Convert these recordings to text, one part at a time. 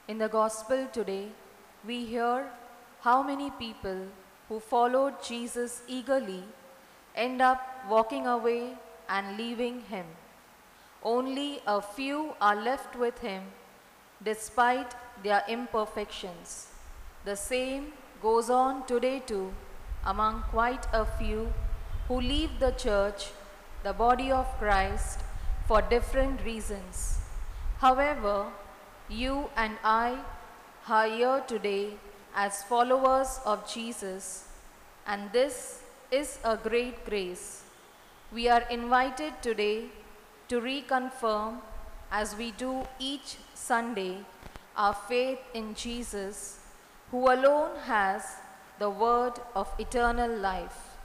In the Gospel today, we hear how many people who followed Jesus eagerly end up walking away and leaving him. Only a few are left with him despite their imperfections. The same goes on today too among quite a few who leave the church, the body of Christ, for different reasons. However, you and I are here today as followers of Jesus, and this is a great grace. We are invited today to reconfirm, as we do each Sunday, our faith in Jesus, who alone has the word of eternal life.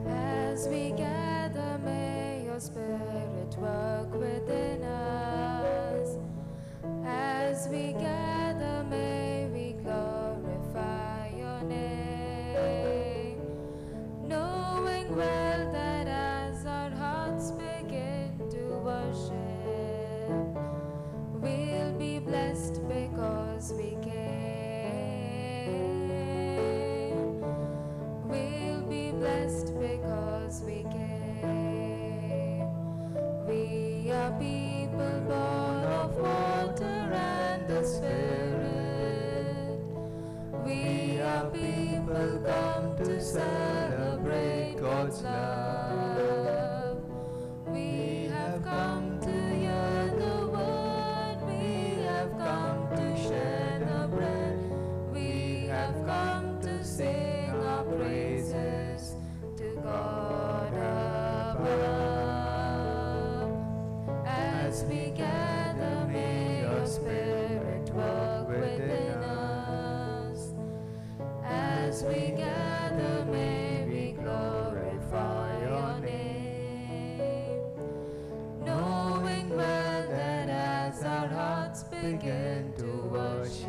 As we gather, may your Spirit work within us. As we gather, may we glorify your name, knowing well that as our hearts begin to worship, we'll be blessed because we came. We'll be blessed because we came. We are people born of water and the Spirit. We are people come to celebrate God's love. We have come to hear the word. We have come to share the bread. We have come to sing our praises to God above. As we gather, may your Spirit work within us. As we gather, may we glorify your name, knowing well that as our hearts begin to worship,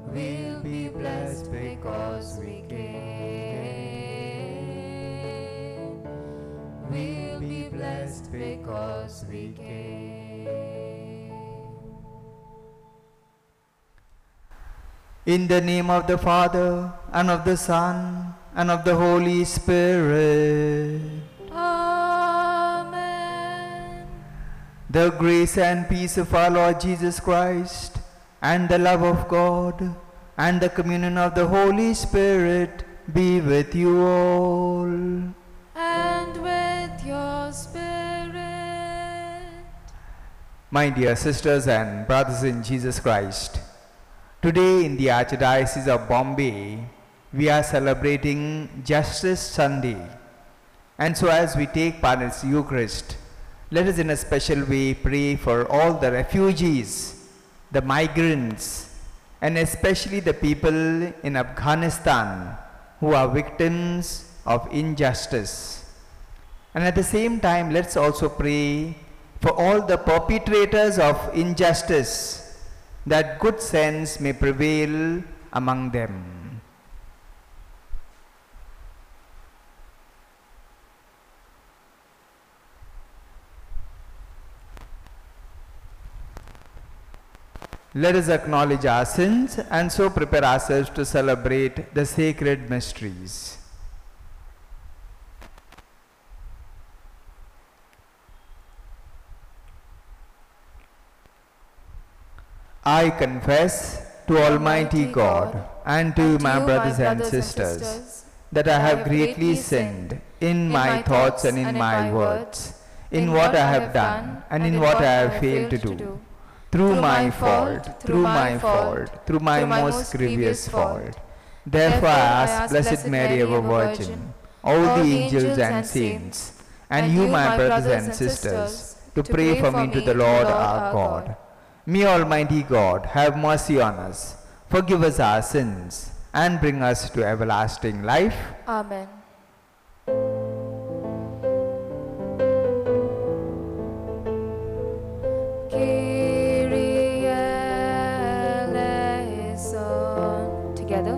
we'll be blessed because we came. We'll be blessed because we came. In the name of the Father, and of the Son, and of the Holy Spirit. Amen. The grace and peace of our Lord Jesus Christ, and the love of God, and the communion of the Holy Spirit be with you all. And with your spirit. My dear sisters and brothers in Jesus Christ, today in the Archdiocese of Bombay, we are celebrating Justice Sunday. And so as we take part in the Eucharist, let us in a special way pray for all the refugees, the migrants, and especially the people in Afghanistan who are victims of injustice. And at the same time, let's also pray for all the perpetrators of injustice, that good sense may prevail among them. Let us acknowledge our sins and so prepare ourselves to celebrate the sacred mysteries. I confess to Almighty God and to you, my brothers and sisters, that I have greatly sinned in my thoughts and in my words, in what I have done and in what I have failed to do. Through my fault, through my most grievous fault. Therefore I ask Blessed Mary, ever Virgin, all the angels and saints, and you, my brothers and sisters, to pray for me to the Lord our God. May Almighty God have mercy on us, forgive us our sins, and bring us to everlasting life. Amen. Kyrie eleison. Together.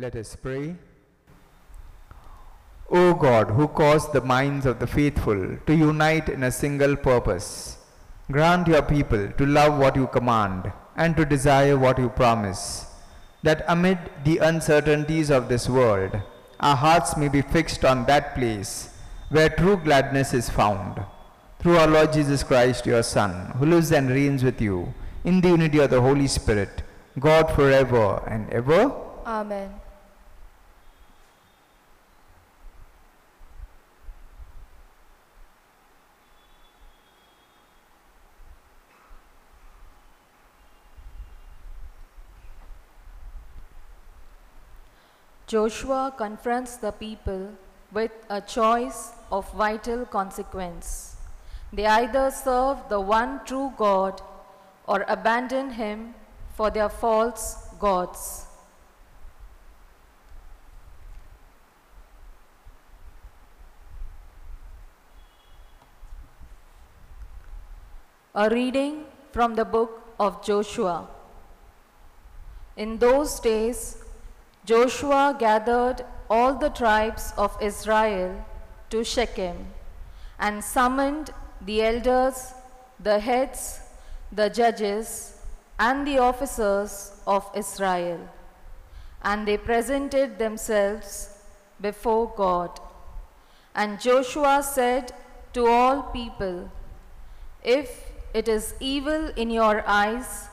Let us pray. O God, who caused the minds of the faithful to unite in a single purpose, grant your people to love what you command and to desire what you promise, that amid the uncertainties of this world, our hearts may be fixed on that place where true gladness is found. Through our Lord Jesus Christ, your Son, who lives and reigns with you in the unity of the Holy Spirit, God forever and ever. Amen. Joshua confronts the people with a choice of vital consequence. They either serve the one true God or abandon him for their false gods. A reading from the book of Joshua. In those days, Joshua gathered all the tribes of Israel to Shechem and summoned the elders, the heads, the judges, and the officers of Israel. And they presented themselves before God. And Joshua said to all people, "If it is evil in your eyes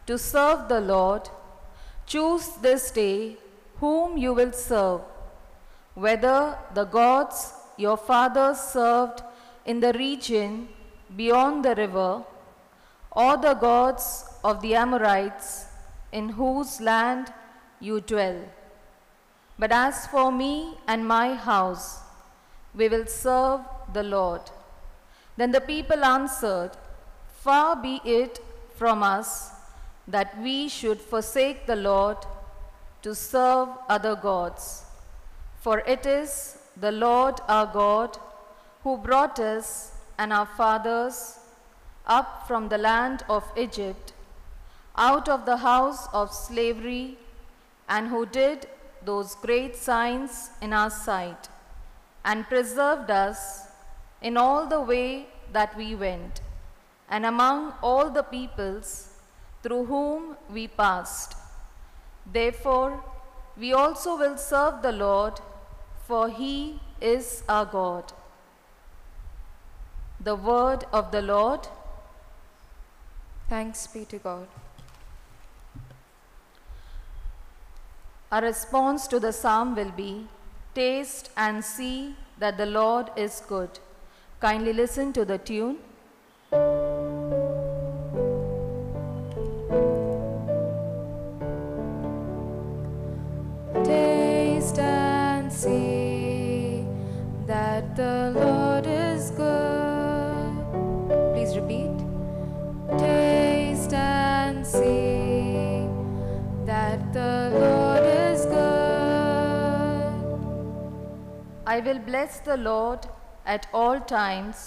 to serve the Lord, choose this day whom you will serve, whether the gods your fathers served in the region beyond the river, or the gods of the Amorites in whose land you dwell. But as for me and my house, we will serve the Lord." Then the people answered, "Far be it from us that we should forsake the Lord to serve other gods. For it is the Lord our God who brought us and our fathers up from the land of Egypt, out of the house of slavery, and who did those great signs in our sight, and preserved us in all the way that we went, and among all the peoples through whom we passed. Therefore, we also will serve the Lord, for he is our God." The word of the Lord. Thanks be to God. Our response to the psalm will be, "Taste and see that the Lord is good." Kindly listen to the tune. Taste and see that the Lord is good. Please repeat. Taste and see that the Lord is good. I will bless the Lord at all times.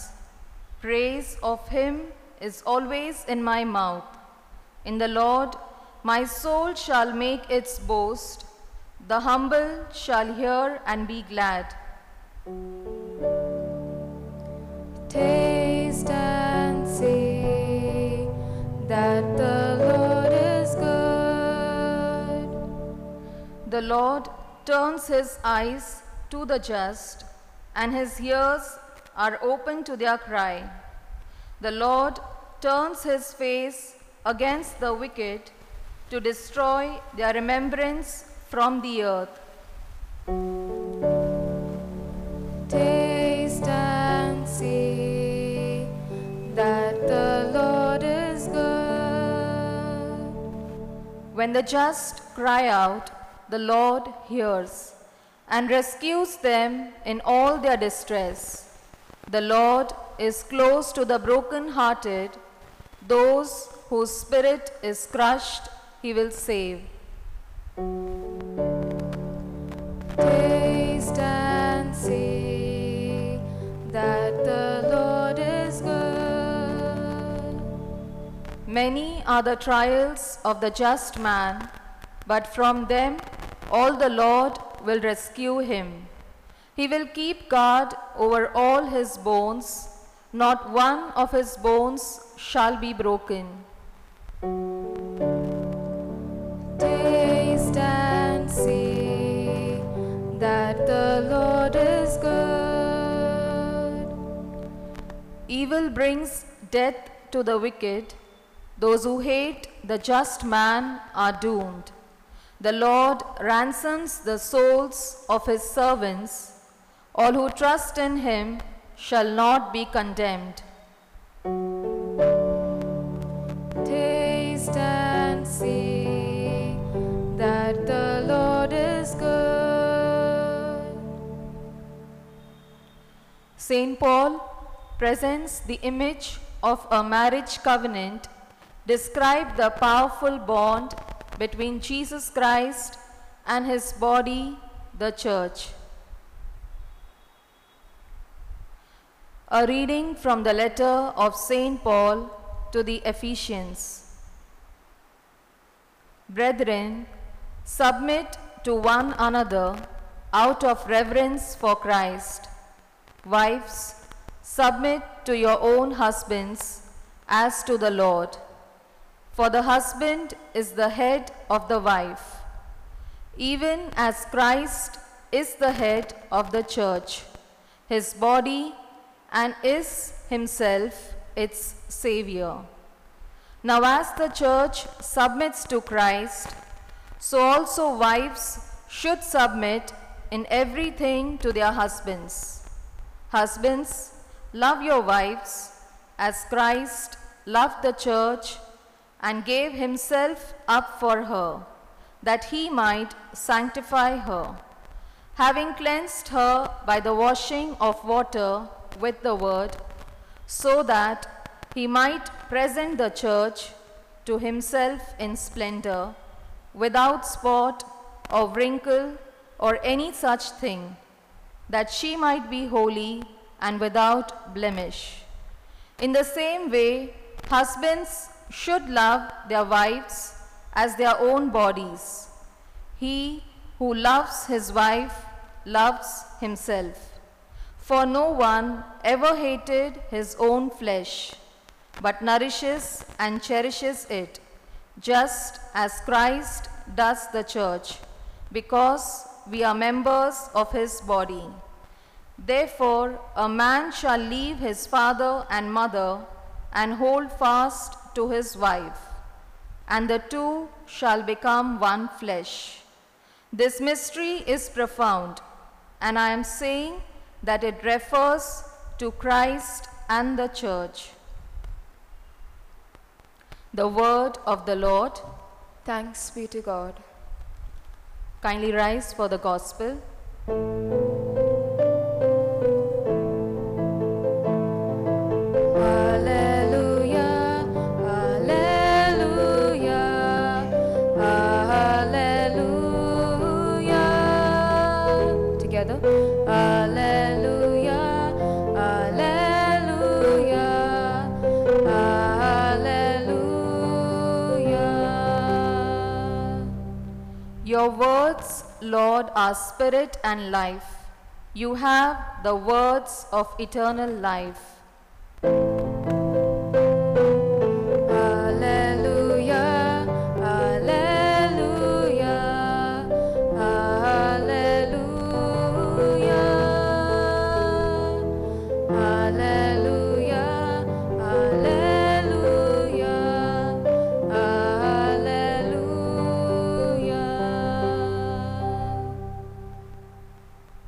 Praise of him is always in my mouth. In the Lord my soul shall make its boast. The humble shall hear and be glad. Taste and see that the Lord is good. The Lord turns his eyes to the just, and his ears are open to their cry. The Lord turns his face against the wicked to destroy their remembrance from the earth. Taste and see that the Lord is good. When the just cry out, the Lord hears and rescues them in all their distress. The Lord is close to the broken-hearted. Those whose spirit is crushed, he will save. Taste and see that the Lord is good. Many are the trials of the just man, but from them all the Lord will rescue him. He will keep guard over all his bones, not one of his bones shall be broken. Taste and see that the Lord is good. Evil brings death to the wicked. Those who hate the just man are doomed. The Lord ransoms the souls of his servants. All who trust in him shall not be condemned. Taste and see that the Lord is good. St. Paul presents the image of a marriage covenant, describe the powerful bond between Jesus Christ and his body, the church. A reading from the letter of St. Paul to the Ephesians. Brethren, submit to one another out of reverence for Christ. Wives, submit to your own husbands as to the Lord. For the husband is the head of the wife, even as Christ is the head of the church, his body, and is himself its Savior. Now as the church submits to Christ, so also wives should submit in everything to their husbands. Husbands, love your wives as Christ loved the church and gave himself up for her, that he might sanctify her, having cleansed her by the washing of water with the word, so that he might present the church to himself in splendor, without spot or wrinkle or any such thing, that she might be holy and without blemish. In the same way, husbands should love their wives as their own bodies. He who loves his wife loves himself. For no one ever hated his own flesh, but nourishes and cherishes it, just as Christ does the church, because we are members of his body. Therefore, a man shall leave his father and mother and hold fast to his wife, and the two shall become one flesh. This mystery is profound, and I am saying that it refers to Christ and the church. The word of the Lord. Thanks be to God. Kindly rise for the gospel. Alleluia, alleluia, alleluia. Together. Alleluia, alleluia, alleluia. Your words, Lord, are spirit and life. You have the words of eternal life. Alleluia, alleluia, alleluia, alleluia, alleluia, alleluia.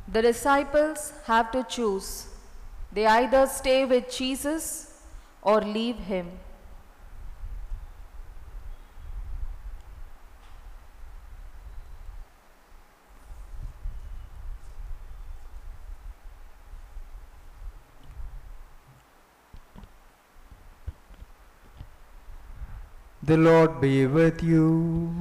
The disciples have to choose. They either stay with Jesus or leave him. The Lord be with you.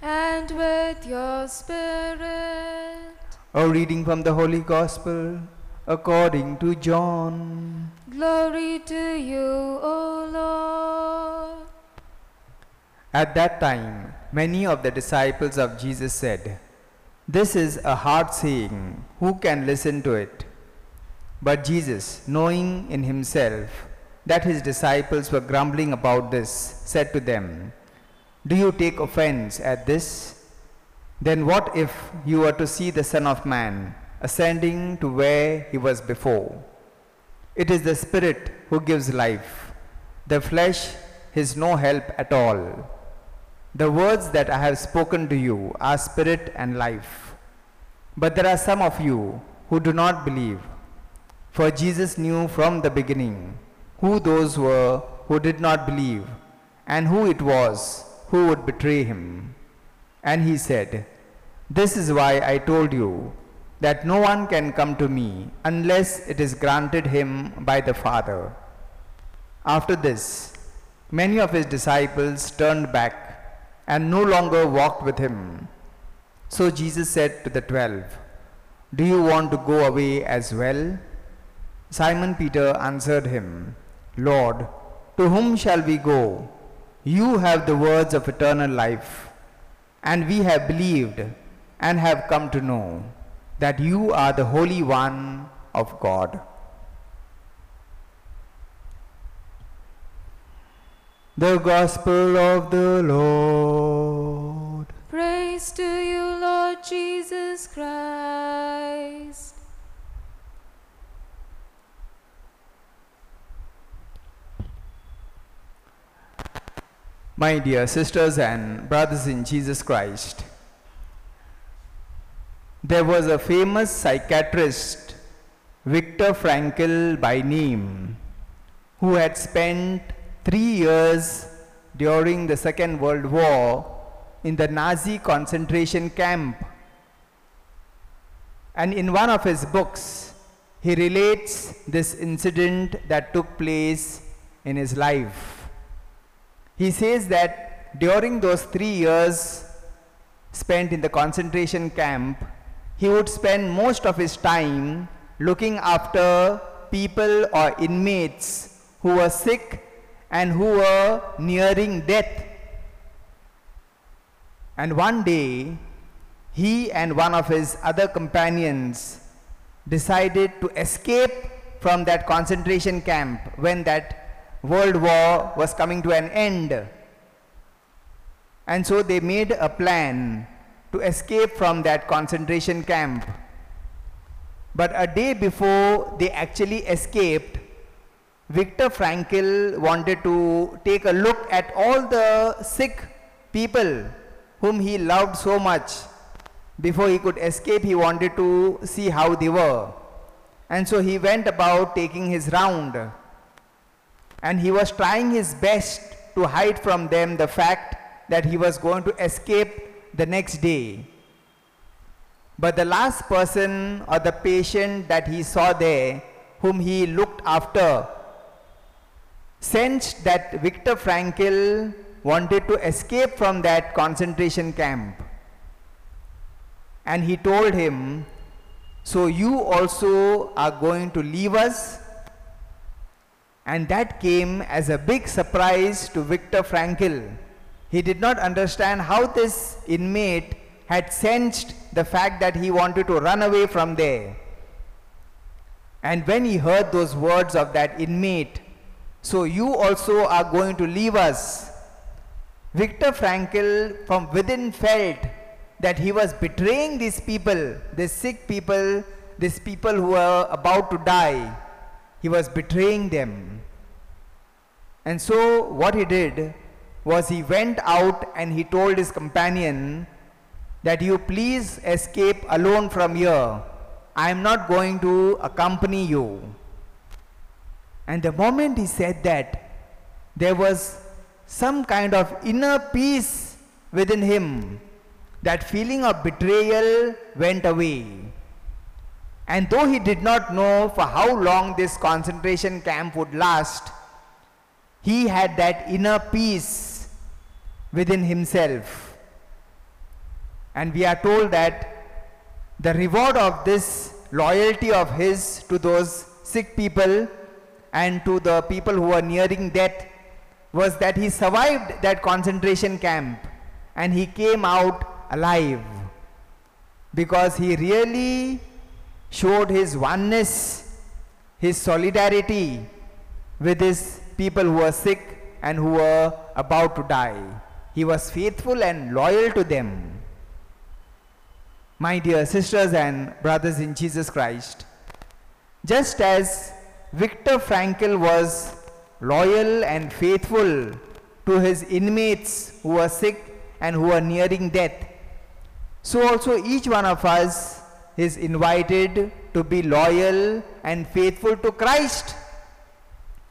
And with your spirit. A reading from the Holy Gospel according to John. Glory to you, O Lord. At that time, many of the disciples of Jesus said, This is a hard saying. Who can listen to it? But Jesus, knowing in himself that his disciples were grumbling about this, said to them, "Do you take offense at this? Then what if you were to see the Son of Man ascending to where he was before? It is the Spirit who gives life. The flesh is no help at all. The words that I have spoken to you are spirit and life. But there are some of you who do not believe." For Jesus knew from the beginning who those were who did not believe and who it was who would betray him. And he said, "This is why I told you that no one can come to me unless it is granted him by the Father." After this, many of his disciples turned back and no longer walked with him. So Jesus said to the 12, "Do you want to go away as well?" Simon Peter answered him, "Lord, to whom shall we go? You have the words of eternal life, and we have believed and have come to know that you are the Holy One of God." The Gospel of the Lord. Praise to you, Lord Jesus Christ. My dear sisters and brothers in Jesus Christ, there was a famous psychiatrist, Viktor Frankl by name, who had spent 3 years during the Second World War in the Nazi concentration camp. And in one of his books, he relates this incident that took place in his life. He says that during those 3 years spent in the concentration camp, he would spend most of his time looking after people or inmates who were sick and who were nearing death. And one day, he and one of his other companions decided to escape from that concentration camp when that World War was coming to an end. And so they made a plan to escape from that concentration camp. But a day before they actually escaped, Viktor Frankl wanted to take a look at all the sick people whom he loved so much. Before he could escape, he wanted to see how they were. And so he went about taking his round. And he was trying his best to hide from them the fact that he was going to escape the next day. But the last person or the patient that he saw there, whom he looked after, sensed that Viktor Frankl wanted to escape from that concentration camp. And he told him, "So you also are going to leave us?" And that came as a big surprise to Viktor Frankl. He did not understand how this inmate had sensed the fact that he wanted to run away from there. And when he heard those words of that inmate, "So you also are going to leave us," Viktor Frankl from within felt that he was betraying these people, these sick people, these people who were about to die. He was betraying them. And so what he did was he went out and he told his companion that, "You please escape alone from here. I am not going to accompany you." And the moment he said that, there was some kind of inner peace within him. That feeling of betrayal went away. And though he did not know for how long this concentration camp would last, he had that inner peace within himself. And we are told that the reward of this loyalty of his to those sick people and to the people who were nearing death was that he survived that concentration camp and he came out alive. because he really showed his oneness, his solidarity with his people who were sick and who were about to die. He was faithful and loyal to them. My dear sisters and brothers in Jesus Christ, just as Viktor Frankl was loyal and faithful to his inmates who were sick and who were nearing death, so also each one of us is invited to be loyal and faithful to Christ.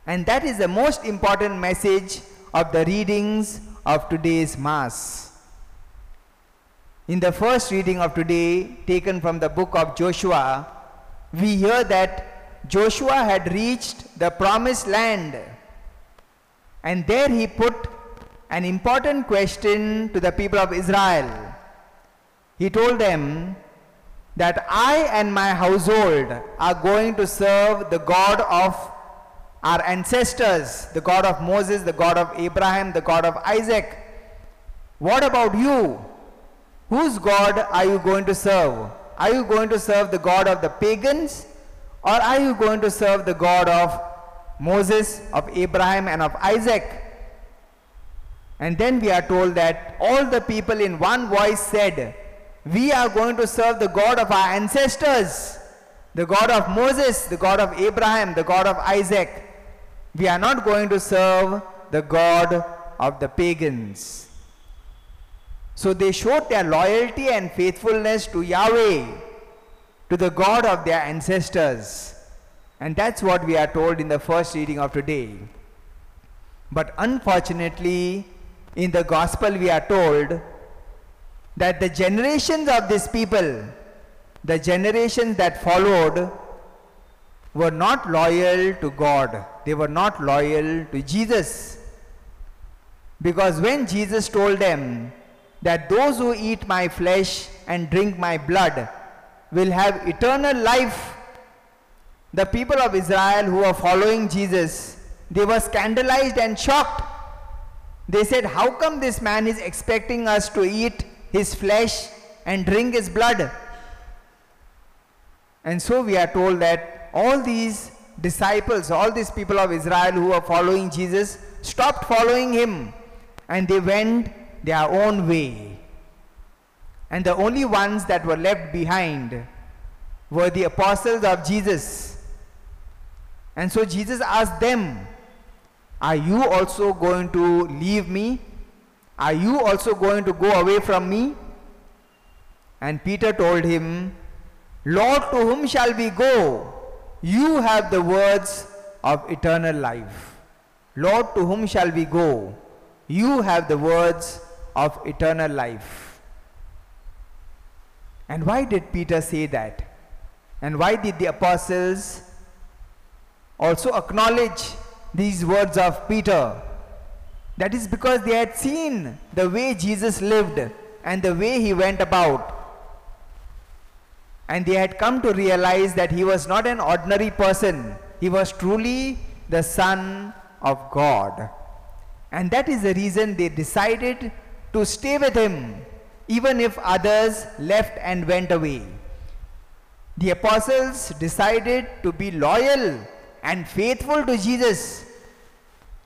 And that is the most important message of the readings of today's Mass. In the first reading of today, taken from the book of Joshua, we hear that Joshua had reached the promised land. And there he put an important question to the people of Israel. He told them that I and my household are going to serve the God of our ancestors, the God of Moses, the God of Abraham, the God of Isaac. What about you? Whose God are you going to serve? Are you going to serve the God of the pagans, or are you going to serve the God of Moses, of Abraham, and of Isaac? And then we are told that all the people in one voice said, we are going to serve the God of our ancestors, the God of Moses, the God of Abraham, the God of Isaac. We are not going to serve the God of the pagans. So they showed their loyalty and faithfulness to Yahweh, to the God of their ancestors. And that's what we are told in the first reading of today. But unfortunately, in the gospel we are told that the generations of these people, the generations that followed, were not loyal to God. They were not loyal to Jesus. Because when Jesus told them that those who eat my flesh and drink my blood will have eternal life, the people of Israel who were following Jesus, they were scandalized and shocked. They said, how come this man is expecting us to eat his flesh and drink his blood? And so we are told that all these disciples, all these people of Israel who were following Jesus, stopped following him and they went their own way. And the only ones that were left behind were the apostles of Jesus. And so Jesus asked them, are you also going to leave me? Are you also going to go away from me? And Peter told him, Lord, to whom shall we go? You have the words of eternal life. Lord, to whom shall we go? You have the words of eternal life. And why did Peter say that? And why did the apostles also acknowledge these words of Peter? That is because they had seen the way Jesus lived and the way he went about. And they had come to realize that he was not an ordinary person. He was truly the Son of God. And that is the reason they decided to stay with him, even if others left and went away. The apostles decided to be loyal and faithful to Jesus.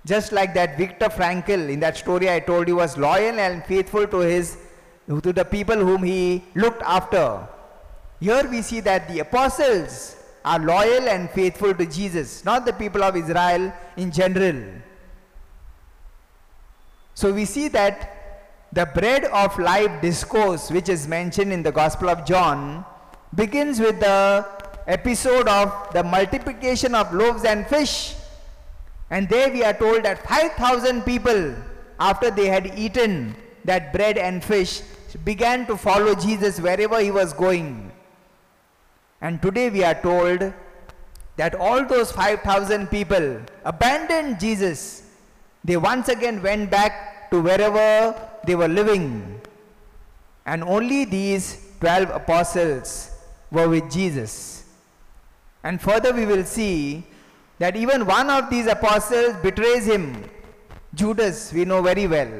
Just like that Viktor Frankl, in that story I told you, was loyal and faithful to the people whom he looked after. Here we see that the apostles are loyal and faithful to Jesus, not the people of Israel in general. So we see that the bread of life discourse, which is mentioned in the Gospel of John, begins with the episode of the multiplication of loaves and fish. And there we are told that 5,000 people, after they had eaten that bread and fish, began to follow Jesus wherever he was going. And today we are told that all those 5,000 people abandoned Jesus. They once again went back to wherever they were living. And only these 12 apostles were with Jesus. And further we will see that even one of these apostles betrays him. Judas, we know very well.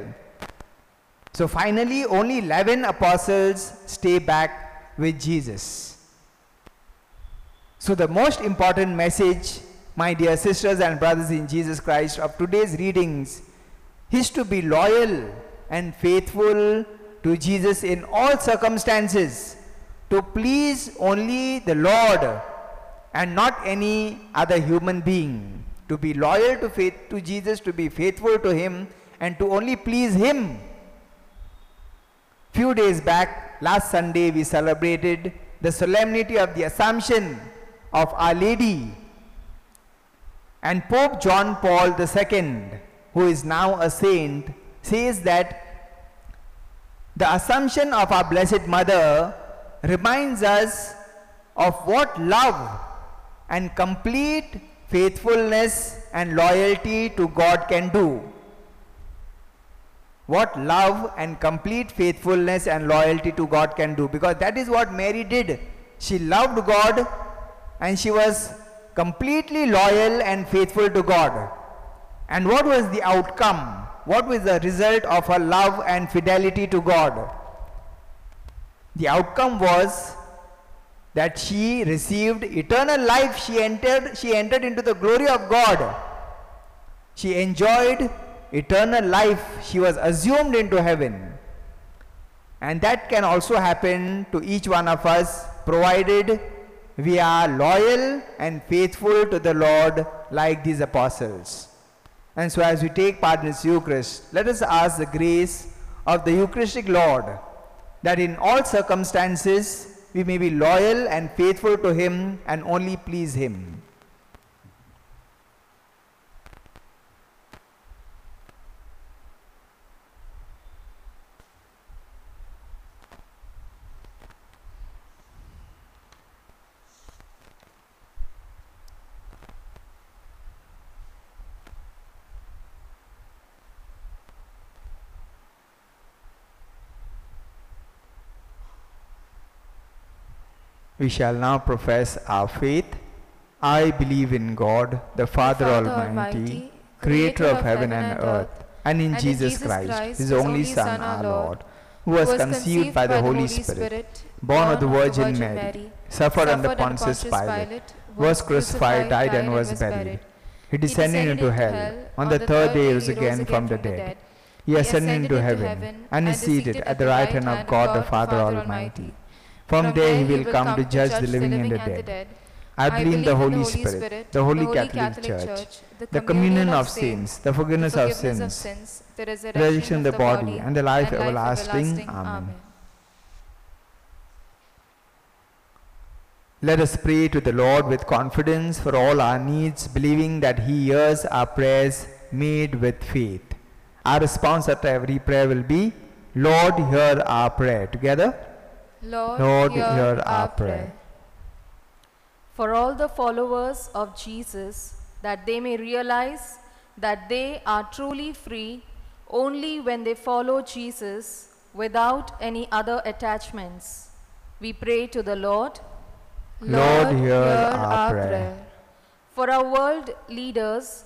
So finally only 11 apostles stay back with Jesus. So the most important message, my dear sisters and brothers in Jesus Christ, of today's readings is to be loyal and faithful to Jesus in all circumstances, to please only the Lord and not any other human being, to be loyal to Jesus, to be faithful to Him, and to only please Him. Few days back, last Sunday, we celebrated the solemnity of the Assumption of Our Lady. And Pope John Paul II, who is now a saint, says that the Assumption of our Blessed Mother reminds us of what love and complete faithfulness and loyalty to God can do. What love and complete faithfulness and loyalty to God can do, because that is what Mary did. She loved God and she was completely loyal and faithful to God. And what was the outcome? What was the result of her love and fidelity to God? The outcome was that she received eternal life. She entered into the glory of God. She enjoyed eternal life. She was assumed into heaven. And that can also happen to each one of us, provided we are loyal and faithful to the Lord like these apostles. And so as we take part in this Eucharist, let us ask the grace of the Eucharistic Lord, that in all circumstances we may be loyal and faithful to Him and only please Him. We shall now profess our faith. I believe in God, the Father Almighty, creator of heaven and earth, and in Jesus Christ, His only Son, our Lord, who was conceived by the Holy Spirit, born of the Virgin Mary, suffered under Pontius Pilate, was crucified, died, and was buried. He descended into hell. On the third day He rose again from the dead. He ascended into heaven and is seated at the right hand of God the Father Almighty. From there He will come to judge the living and the dead. I believe in the Holy Spirit, the Holy Catholic Church, the communion of saints, the forgiveness of sins, the resurrection of the body, and the life everlasting. Amen. Let us pray to the Lord with confidence for all our needs, believing that He hears our prayers made with faith. Our response after every prayer will be, Lord, hear our prayer. Together. Lord, hear our prayer. For all the followers of Jesus, that they may realize that they are truly free only when they follow Jesus without any other attachments. We pray to the Lord. Lord, hear our prayer. For our world leaders,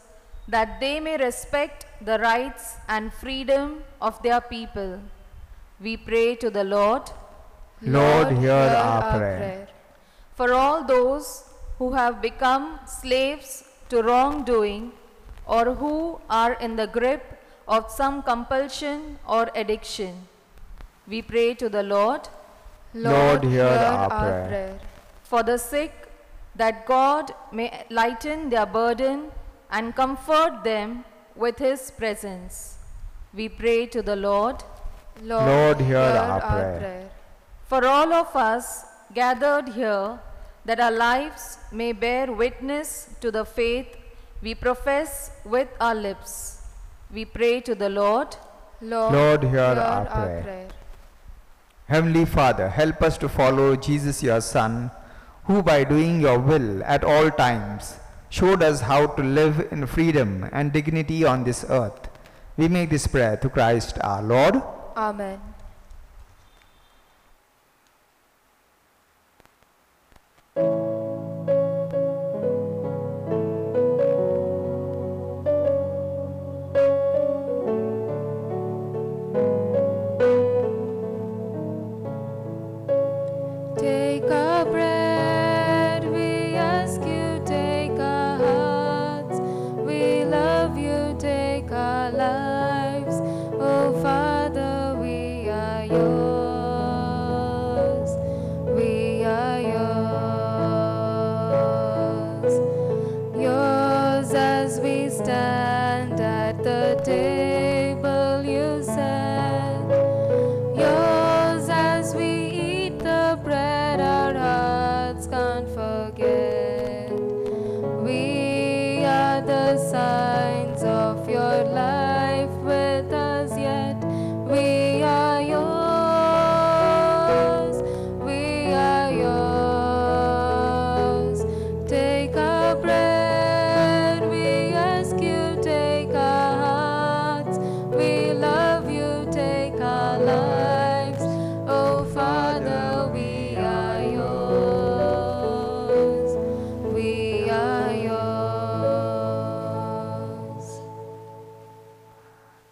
that they may respect the rights and freedom of their people. We pray to the Lord. Lord, hear our prayer. For all those who have become slaves to wrongdoing or who are in the grip of some compulsion or addiction, we pray to the Lord. Lord, hear our prayer. For the sick, that God may lighten their burden and comfort them with His presence, we pray to the Lord. Lord, hear our prayer. For all of us gathered here, that our lives may bear witness to the faith we profess with our lips, we pray to the Lord. Lord, hear our prayer. Heavenly Father, help us to follow Jesus, your Son, who by doing your will at all times showed us how to live in freedom and dignity on this earth. We make this prayer through Christ our Lord. Amen.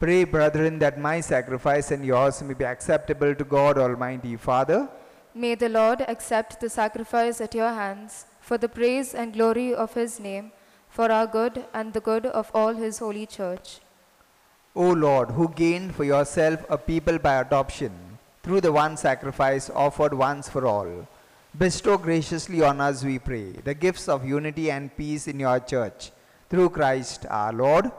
Pray, brethren, that my sacrifice and yours may be acceptable to God Almighty Father. May the Lord accept the sacrifice at your hands for the praise and glory of his name, for our good and the good of all his holy church. O Lord, who gained for yourself a people by adoption through the one sacrifice offered once for all, bestow graciously on us, we pray, the gifts of unity and peace in your church, through Christ our Lord.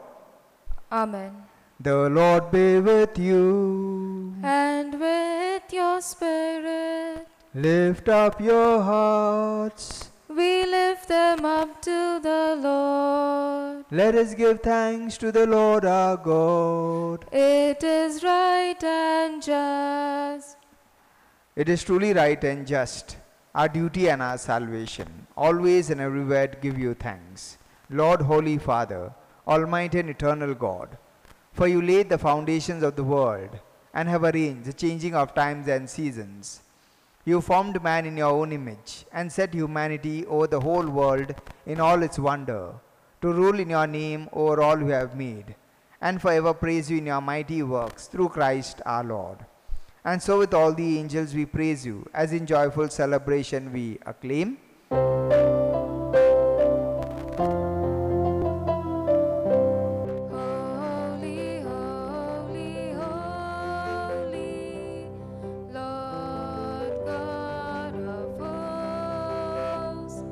Amen. The Lord be with you. And with your spirit, Lift up your hearts. we lift them up to the Lord. Let us give thanks to the Lord our God. It is right and just. It is truly right and just, our duty and our salvation, always and everywhere to give you thanks. Lord, Holy Father, Almighty and eternal God, for you laid the foundations of the world and have arranged the changing of times and seasons. You formed man in your own image and set humanity over the whole world in all its wonder, to rule in your name over all you have made, and forever praise you in your mighty works through Christ our Lord. And so with all the angels we praise you, as in joyful celebration we acclaim. Holy, holy, holy, Lord God of hosts,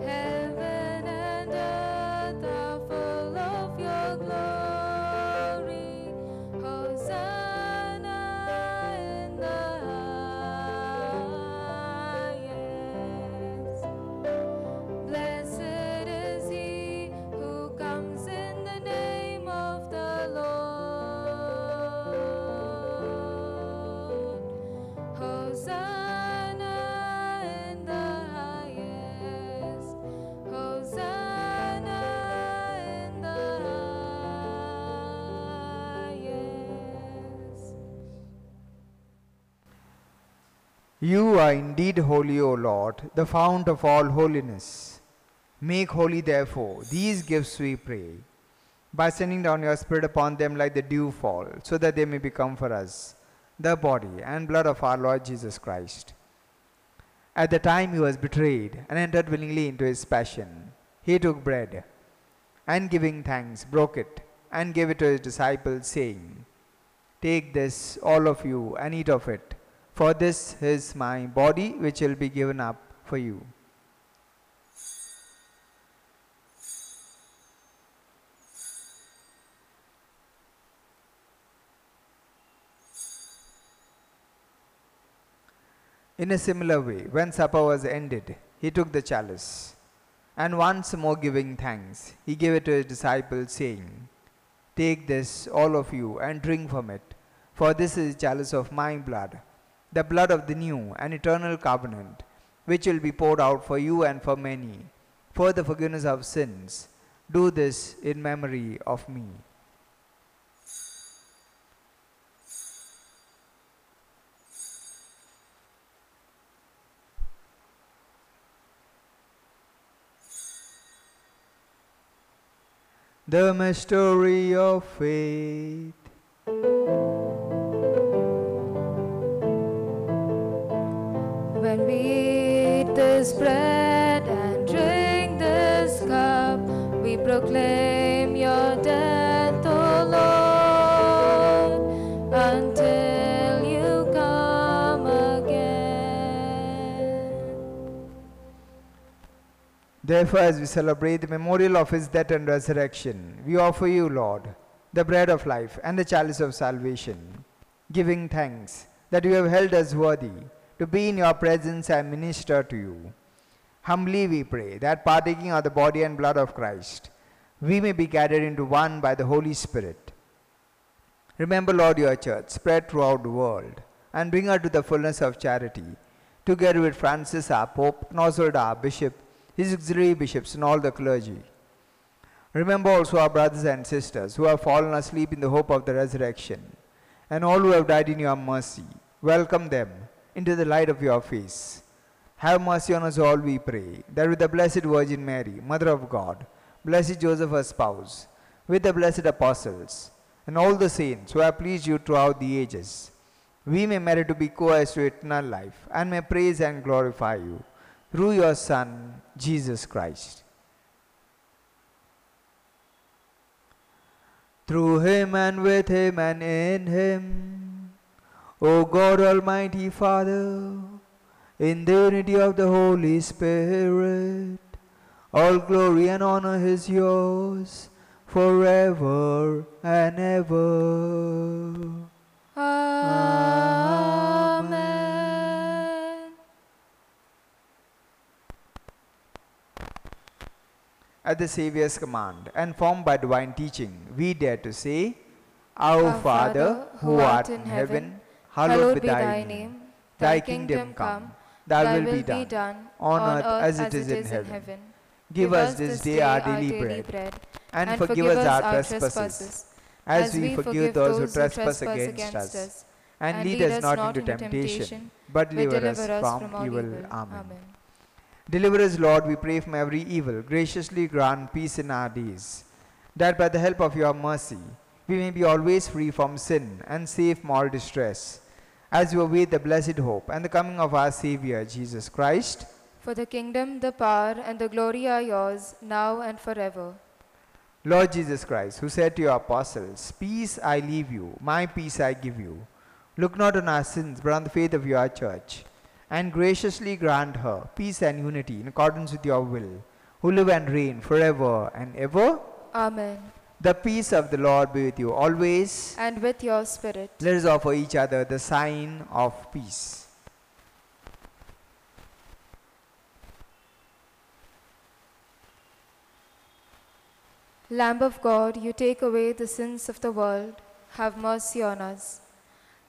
heaven and earth are full of your glory. Hosanna in the highest. Blessed is he who comes in the name of the Lord. Hosanna in the highest. Hosanna in the highest. You are indeed holy, O Lord, the fount of all holiness. Make holy, therefore, these gifts, we pray, by sending down your Spirit upon them like the dew fall, so that they may become for us the body and blood of our Lord Jesus Christ. At the time he was betrayed and entered willingly into his passion, he took bread, and giving thanks, broke it, and gave it to his disciples, saying, Take this, all of you, and eat of it, for this is my body which will be given up for you. In a similar way, when supper was ended, he took the chalice, and once more giving thanks, he gave it to his disciples, saying, Take this, all of you, and drink from it, for this is the chalice of my blood, the blood of the new and eternal covenant, which will be poured out for you and for many, for the forgiveness of sins. Do this in memory of me. The mystery of faith. When we eat this bread and drink this cup, we proclaim your death, O Lord, until you come again. Therefore, as we celebrate the memorial of his death and resurrection, we offer you, Lord, the bread of life and the chalice of salvation, giving thanks that you have held us worthy to be in your presence and minister to you. Humbly we pray that partaking of the body and blood of Christ, we may be gathered into one by the Holy Spirit. Remember, Lord, your church spread throughout the world, and bring her to the fullness of charity, together with Francis our Pope, and Oswald our Bishop, his auxiliary bishops, and all the clergy. Remember also our brothers and sisters who have fallen asleep in the hope of the resurrection, and all who have died in your mercy. Welcome them into the light of your face. Have mercy on us all, we pray, that with the Blessed Virgin Mary, Mother of God, blessed Joseph her spouse, with the blessed apostles, and all the saints who have pleased you throughout the ages, we may merit to be co-heirs to eternal life and may praise and glorify you through your Son, Jesus Christ. Through him and with him and in him, O God Almighty Father, in the unity of the Holy Spirit, all glory and honor is yours forever and ever. Amen. At the Saviour's command and formed by divine teaching, we dare to say, Our Father, who art in heaven, hallowed be thy name. Thy kingdom come, thy will be done, on earth as it is in heaven. Give us this day our daily bread, and forgive us our trespasses, as we forgive those who trespass against us. And lead us not into temptation, but deliver us from evil. Amen. Deliver us, Lord, we pray, from every evil. Graciously grant peace in our days, that by the help of your mercy, we may be always free from sin and safe from all distress, as we await the blessed hope and the coming of our Saviour, Jesus Christ. For the kingdom, the power, and the glory are yours, now and forever. Lord Jesus Christ, who said to your apostles, Peace I leave you, my peace I give you, look not on our sins, but on the faith of your church, and graciously grant her peace and unity in accordance with your will, who live and reign forever and ever. Amen. The peace of the Lord be with you always. And with your spirit. Let us offer each other the sign of peace. Lamb of God, you take away the sins of the world, have mercy on us.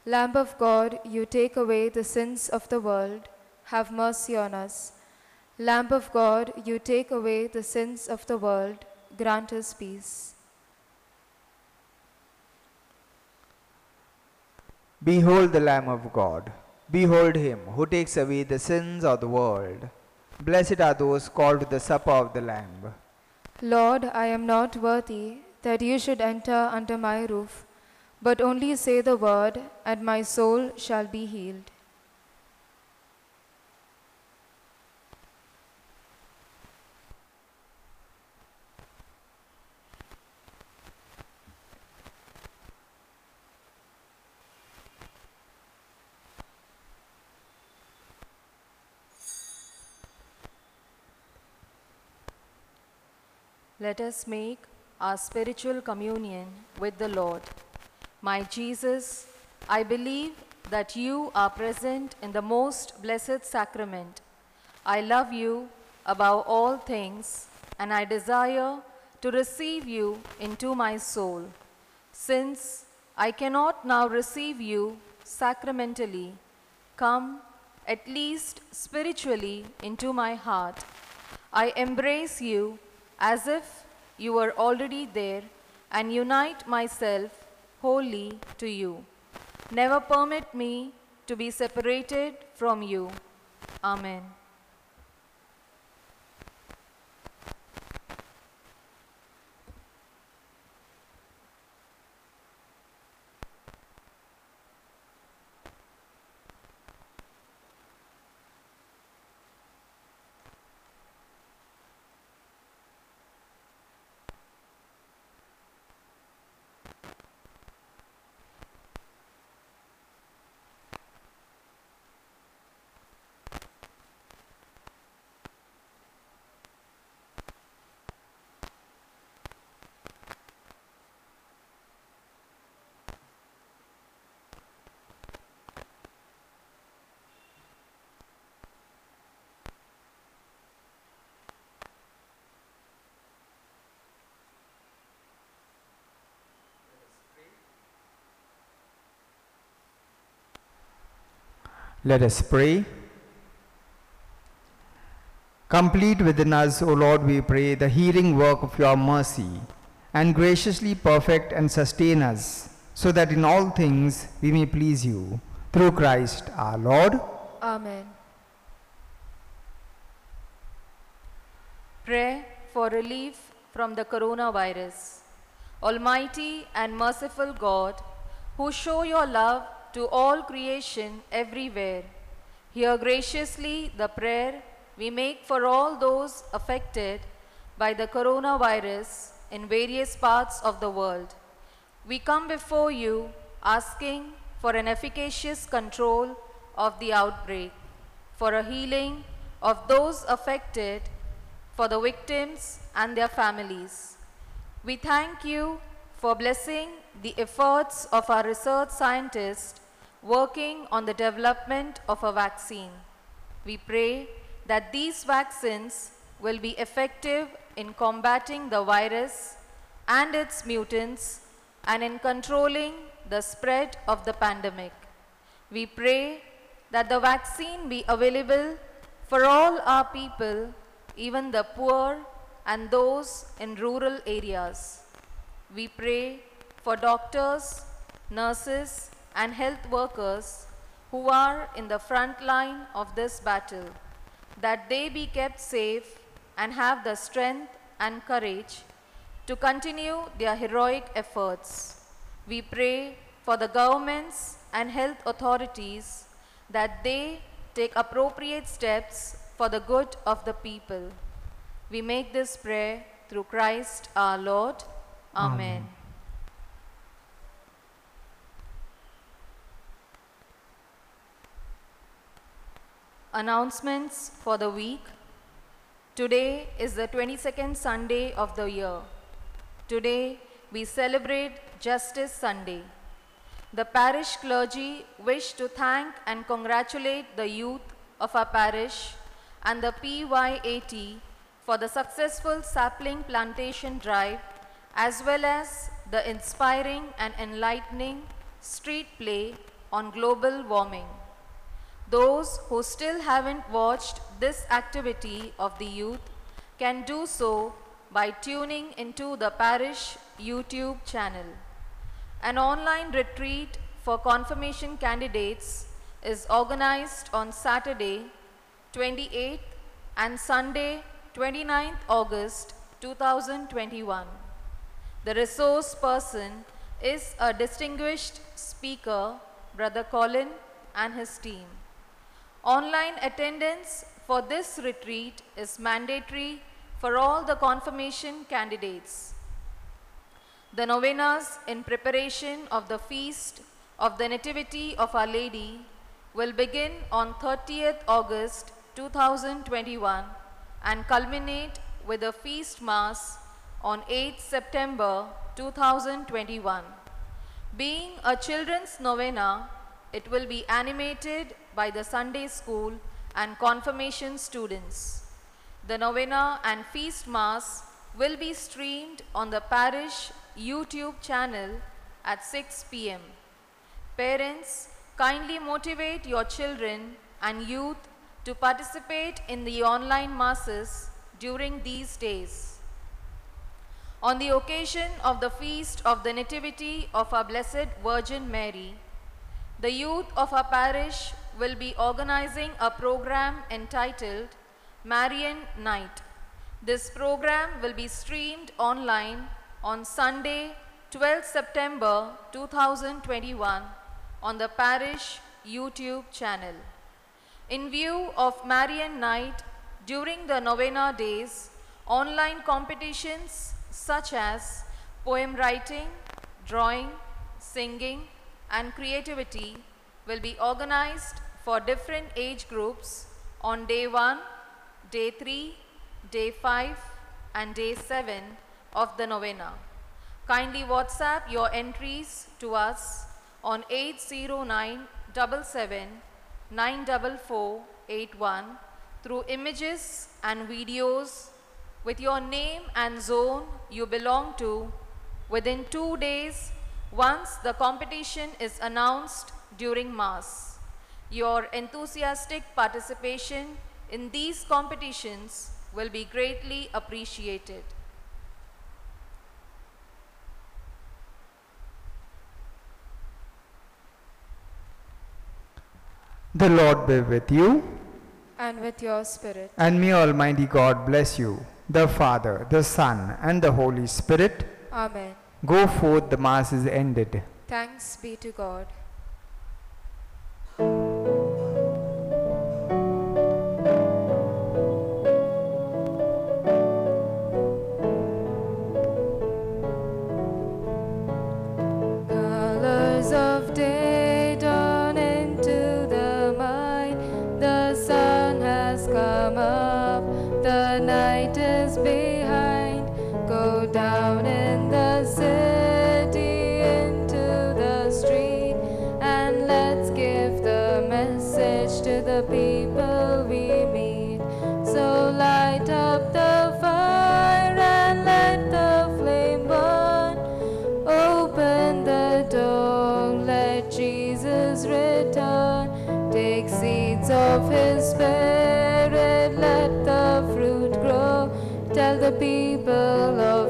Lamb of God, you take away the sins of the world, have mercy on us. Lamb of God, you take away the sins of the world, grant us peace. Behold the Lamb of God. Behold him who takes away the sins of the world. Blessed are those called to the supper of the Lamb. Lord, I am not worthy that you should enter under my roof, but only say the word, and my soul shall be healed. Let us make our spiritual communion with the Lord. My Jesus, I believe that you are present in the most blessed sacrament. I love you above all things, and I desire to receive you into my soul. Since I cannot now receive you sacramentally, come at least spiritually into my heart. I embrace you as if you were already there and unite myself wholly to you. Never permit me to be separated from you. Amen. Let us pray. Complete within us, O Lord, we pray, the healing work of your mercy, and graciously perfect and sustain us, so that in all things we may please you. Through Christ our Lord. Amen. Pray for relief from the coronavirus. Almighty and merciful God, who show your love to all creation everywhere, hear graciously the prayer we make for all those affected by the coronavirus in various parts of the world. We come before you asking for an efficacious control of the outbreak, for a healing of those affected, for the victims and their families. We thank you for blessing the efforts of our research scientists working on the development of a vaccine. We pray that these vaccines will be effective in combating the virus and its mutants and in controlling the spread of the pandemic. We pray that the vaccine be available for all our people, even the poor and those in rural areas. We pray for doctors, nurses, and health workers who are in the front line of this battle, that they be kept safe and have the strength and courage to continue their heroic efforts. We pray for the governments and health authorities that they take appropriate steps for the good of the people. We make this prayer through Christ our Lord. Amen. Announcements for the week. Today is the 22nd Sunday of the year. Today we celebrate Justice Sunday. The parish clergy wish to thank and congratulate the youth of our parish and the PYAT for the successful sapling plantation drive, as well as the inspiring and enlightening street play on global warming. Those who still haven't watched this activity of the youth can do so by tuning into the parish YouTube channel. An online retreat for confirmation candidates is organized on Saturday, 28th and Sunday, 29th August 2021. The resource person is a distinguished speaker, Brother Colin and his team. Online attendance for this retreat is mandatory for all the confirmation candidates. The novenas in preparation of the Feast of the Nativity of Our Lady will begin on 30th August 2021 and culminate with a feast mass on 8th September 2021. Being a children's novena, it will be animated by the Sunday school and confirmation students. The novena and feast mass will be streamed on the parish YouTube channel at 6 p.m. Parents, kindly motivate your children and youth to participate in the online masses during these days. On the occasion of the Feast of the Nativity of our Blessed Virgin Mary, the youth of our parish will be organizing a program entitled Marian Night. This program will be streamed online on Sunday, 12 September 2021 on the parish YouTube channel. In view of Marian Night, during the novena days, online competitions such as poem writing, drawing, singing, and creativity will be organized for different age groups on day 1, day 3, day 5, and day 7 of the novena. Kindly WhatsApp your entries to us on 80977944481 through images and videos with your name and zone you belong to within 2 days once the competition is announced during Mass. Your enthusiastic participation in these competitions will be greatly appreciated. The Lord be with you. And with your spirit. And may Almighty God bless you, the Father, the Son, and the Holy Spirit. Amen. Go forth, the Mass is ended. Thanks be to God. Colors of day dawn into the mind. The sun has come up, the night is behind. Go down in the city into the street, and let's give the message to the people we meet. So light up the fire and let the flame burn. Open the door, let Jesus return. Take seeds of His Spirit, let the fruit grow. Tell the people of